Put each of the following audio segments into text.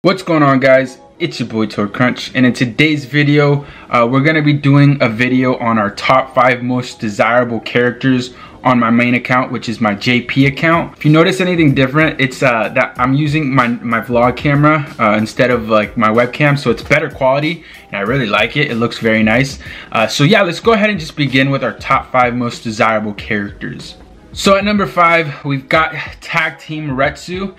What's going on, guys? It's your boy Toad Crunch, and in today's video we're going to be doing a video on our top 5 most desirable characters on my main account, which is my JP account. If you notice anything different, it's that I'm using my vlog camera instead of like my webcam, so it's better quality and I really like it. It looks very nice. So yeah, let's go ahead and just begin with our top 5 most desirable characters. So at number 5, we've got Tag Team Retsu.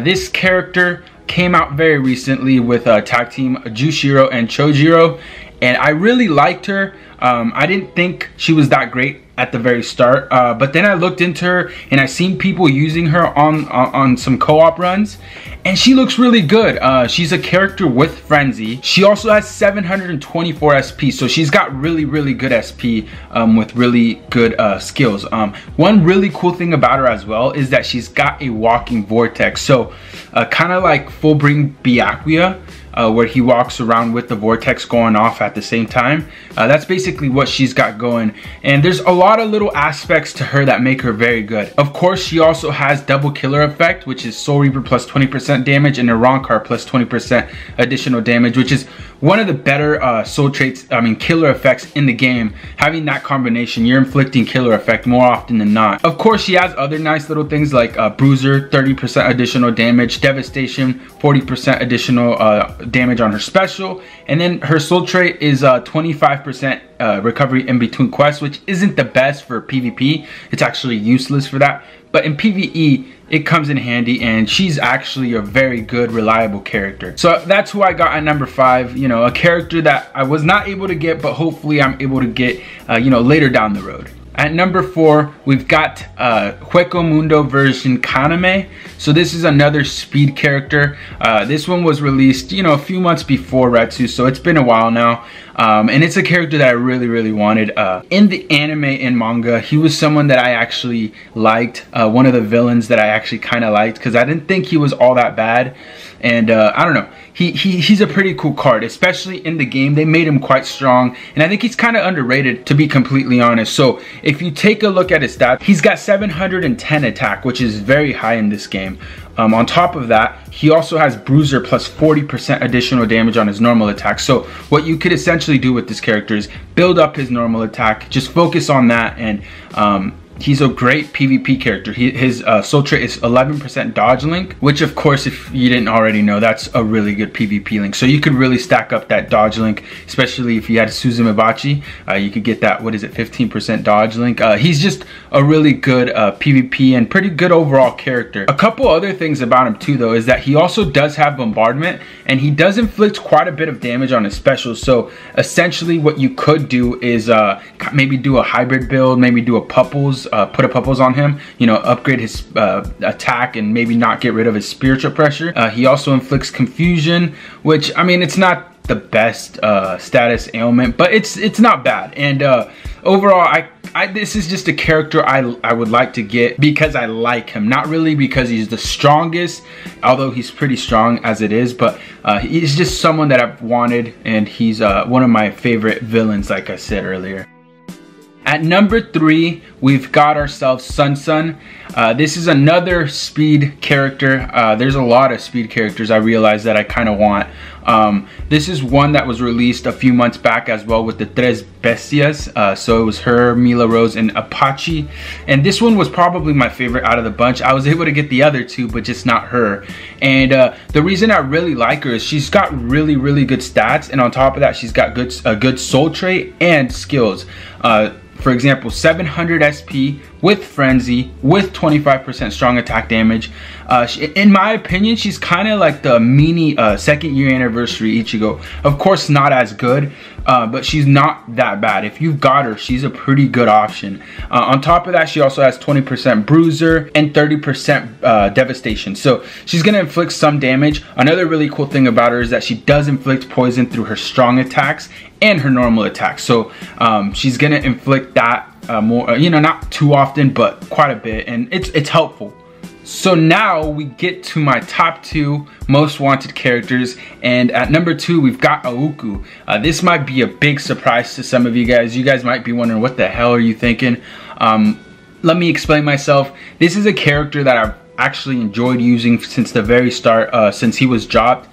This character came out very recently with Tag Team Jushiro and Chojiro, and I really liked her. I didn't think she was that great at the very start, but then I looked into her and I seen people using her on some co-op runs, and she looks really good. She's a character with frenzy. She also has 724 SP, so she's got really good SP with really good skills. One really cool thing about her as well is that she's got a walking vortex, so kind of like Fullbring Byakuya, where he walks around with the vortex going off at the same time. That's basically what she's got going, and there's a lot of little aspects to her that make her very good. Of course, she also has double killer effect, which is Soul Reaper plus 20% damage and Arankar plus 20% additional damage, which is one of the better soul traits, killer effects in the game. Having that combination, you're inflicting killer effect more often than not. Of course, she has other nice little things like Bruiser, 30% additional damage, Devastation, 40% additional damage on her special, and then her soul trait is 25% recovery in between quests, which isn't the best for PvP. It's actually useless for that, but in PvE it comes in handy, and she's actually a very good, reliable character. So that's who I got at number 5. You know, a character that I was not able to get, but hopefully I'm able to get later down the road. At number 4, we've got Hueco Mundo version Kaname. So this is another speed character. This one was released, a few months before Retsu, so it's been a while now. And it's a character that I really wanted. In the anime and manga, he was someone that I actually liked. One of the villains that I actually kind of liked, because I didn't think he was all that bad. And I don't know, he's a pretty cool card, especially in the game. They made him quite strong, and I think he's kind of underrated, to be completely honest. So if you take a look at his stats, he's got 710 attack, which is very high in this game. On top of that, he also has Bruiser plus 40% additional damage on his normal attack. So what you could essentially do with this character is build up his normal attack, just focus on that, and he's a great PvP character. His soul trait is 11% dodge link, which of course, if you didn't already know, that's a really good PvP link. So you could really stack up that dodge link, especially if you had Suzumibachi. You could get that, 15% dodge link. He's just a really good PvP and pretty good overall character. A couple other things about him too, though, is that he also does have bombardment, and he does inflict quite a bit of damage on his special. So essentially what you could do is maybe do a hybrid build, maybe do a Pupples, put a Pupples on him, upgrade his attack and maybe not get rid of his spiritual pressure. He also inflicts confusion, which, it's not the best status ailment, but it's not bad. And overall, this is just a character I would like to get because I like him, not really because he's the strongest, although he's pretty strong as it is, but he's just someone that I've wanted, and he's one of my favorite villains, like I said earlier. At number 3, we've got ourselves Sun Sun. This is another speed character. There's a lot of speed characters I realize that I kind of want. This is one that was released a few months back as well with the Tres Bestias. So it was her, Mila Rose, and Apache. And this one was probably my favorite out of the bunch. I was able to get the other two, but just not her. And the reason I really like her is she's got really good stats, and on top of that, she's got a good soul trait and skills. For example, 700 SP with frenzy, with 25% strong attack damage. In my opinion, she's kind of like the mini second year anniversary Ichigo. Of course, not as good, but she's not that bad. If you've got her, she's a pretty good option. On top of that, she also has 20% bruiser and 30% devastation. So she's gonna inflict some damage. Another really cool thing about her is that she does inflict poison through her strong attacks and her normal attacks. So she's gonna inflict that more, not too often, but quite a bit, and it's helpful. So now we get to my top 2 most wanted characters, and at number 2 we've got Aoku. This might be a big surprise to some of you guys. You guys might be wondering, what the hell are you thinking? Let me explain myself. This is a character that I've actually enjoyed using since the very start, since he was dropped.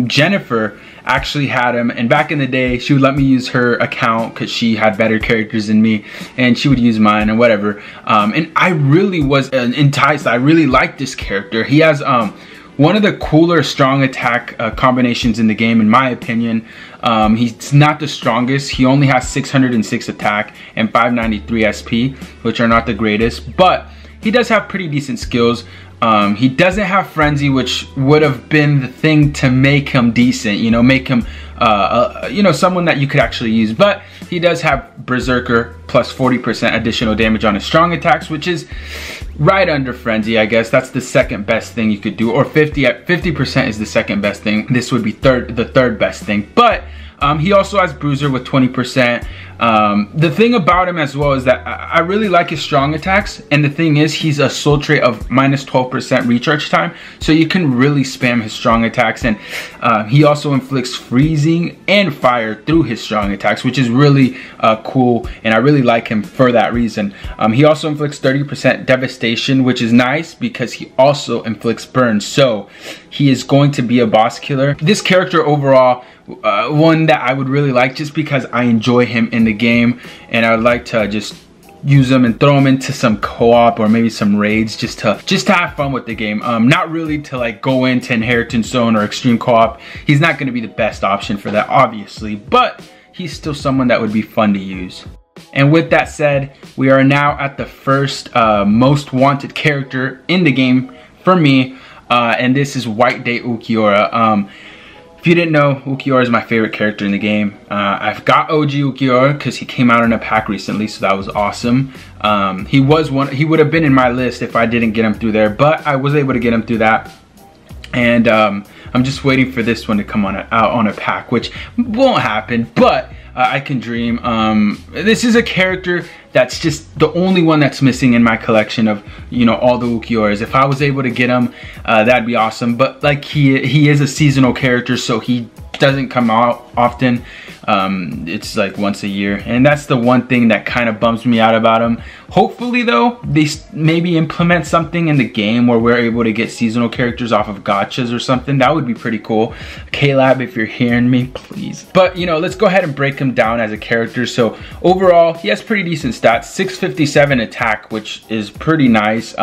Jennifer actually had him, and back in the day she would let me use her account because she had better characters than me, and she would use mine and whatever. And I really was enticed. I really liked this character. He has one of the cooler strong attack combinations in the game, in my opinion. He's not the strongest. He only has 606 attack and 593 SP, which are not the greatest, but he does have pretty decent skills. He doesn't have frenzy, which would have been the thing to make him decent, you know, make him you know, someone that you could actually use. But he does have berserker plus 40% additional damage on his strong attacks, which is right under frenzy, I guess. That's the second best thing you could do, or 50% is the second best thing. This would be the third best thing. But he also has bruiser with 20%. The thing about him as well is that I really like his strong attacks, and the thing is, he's a soul trait of minus 12% recharge time, so you can really spam his strong attacks. And he also inflicts freezing and fire through his strong attacks, which is really cool, and I really like him for that reason. He also inflicts 30% devastation, which is nice because he also inflicts burn, so he is going to be a boss killer. This character overall, one that I would really like, just because I enjoy him in the game, and I would like to just use him and throw him into some co-op or maybe some raids, just to have fun with the game. Not really to like go into Inheritance Zone or Extreme Co-op. He's not going to be the best option for that, obviously, but he's still someone that would be fun to use. And with that said, we are now at the first most wanted character in the game for me, and this is White Day Ulquiorra. If you didn't know, Ulquiorra is my favorite character in the game. I've got OG Ulquiorra because he came out in a pack recently, so that was awesome. He would have been in my list if I didn't get him through there, but I was able to get him through that. And I'm just waiting for this one to come out on a pack, which won't happen, but I can dream. This is a character that's just the only one that's missing in my collection of, you know, all the Ulquiorras. If I was able to get him, that'd be awesome. But like, he is a seasonal character, so he doesn't come out often. It's like once a year, and that's the one thing that kind of bums me out about him. Hopefully though, they maybe implement something in the game where we're able to get seasonal characters off of gachas or something. That would be pretty cool. K-Lab, if you're hearing me, please. But you know, let's go ahead and break him down as a character. So overall, he has pretty decent stats. 657 attack, which is pretty nice.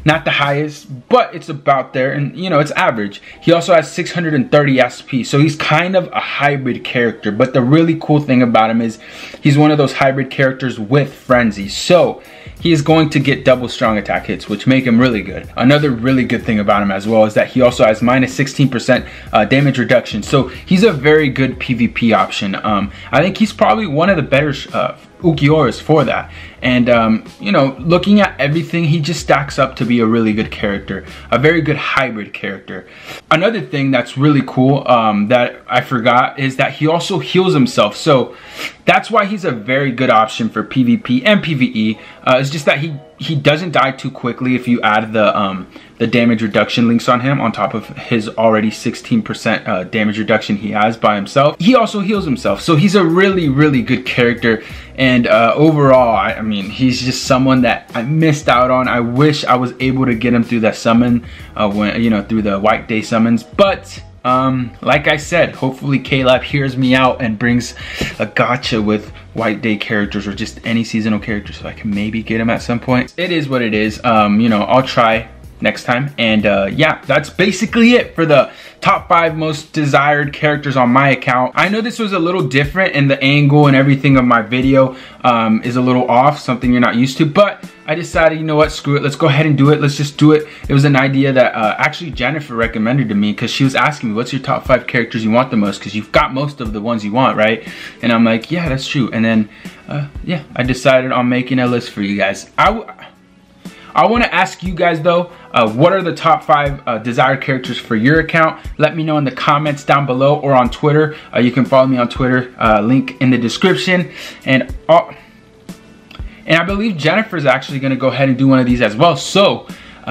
Not the highest, but it's about there, and you know, it's average. He also has 630 SP, so he's kind of a hybrid character. But the really cool thing about him is he's one of those hybrid characters with frenzy, so he is going to get double strong attack hits, which make him really good. Another really good thing about him as well is that he also has minus 16% damage reduction, so he's a very good PvP option. I think he's probably one of the better Ulquiorras for that. And you know, looking at everything, he just stacks up to be a really good character, a very good hybrid character. Another thing that's really cool that I forgot is that he also heals himself, so that's why he's a very good option for PvP and PvE. It's just that he doesn't die too quickly if you add the damage reduction links on him on top of his already 16% damage reduction he has by himself. He also heals himself, so he's a really good character. And overall, I mean, he's just someone that I missed out on. I wish I was able to get him through that summon, when, you know, through the White Day summons. But like I said, hopefully K-Lab hears me out and brings a gacha with White Day characters or just any seasonal characters, so I can maybe get him at some point. It is what it is. You know, I'll try next time. And yeah, that's basically it for the top 5 most desired characters on my account. I know this was a little different, and the angle and everything of my video is a little off, something you're not used to, but I decided, you know what, screw it, let's go ahead and do it. Let's just do it. It was an idea that actually Jennifer recommended to me, because she was asking me, what's your top 5 characters you want the most, because you've got most of the ones you want, right? And I'm like, yeah, that's true. And then yeah, I decided on making a list for you guys. I want to ask you guys though, what are the top 5 desired characters for your account? Let me know in the comments down below or on Twitter. You can follow me on Twitter, link in the description. And I believe Jennifer's actually going to go ahead and do one of these as well. So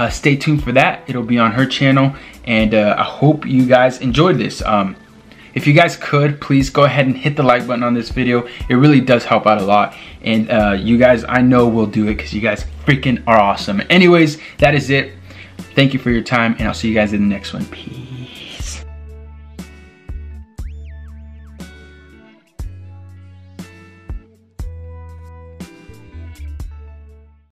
stay tuned for that. It'll be on her channel. And I hope you guys enjoyed this. If you guys could, please go ahead and hit the like button on this video. It really does help out a lot. And you guys, I know will do it because you guys freaking are awesome. Anyways, that is it. Thank you for your time, and I'll see you guys in the next one. Peace.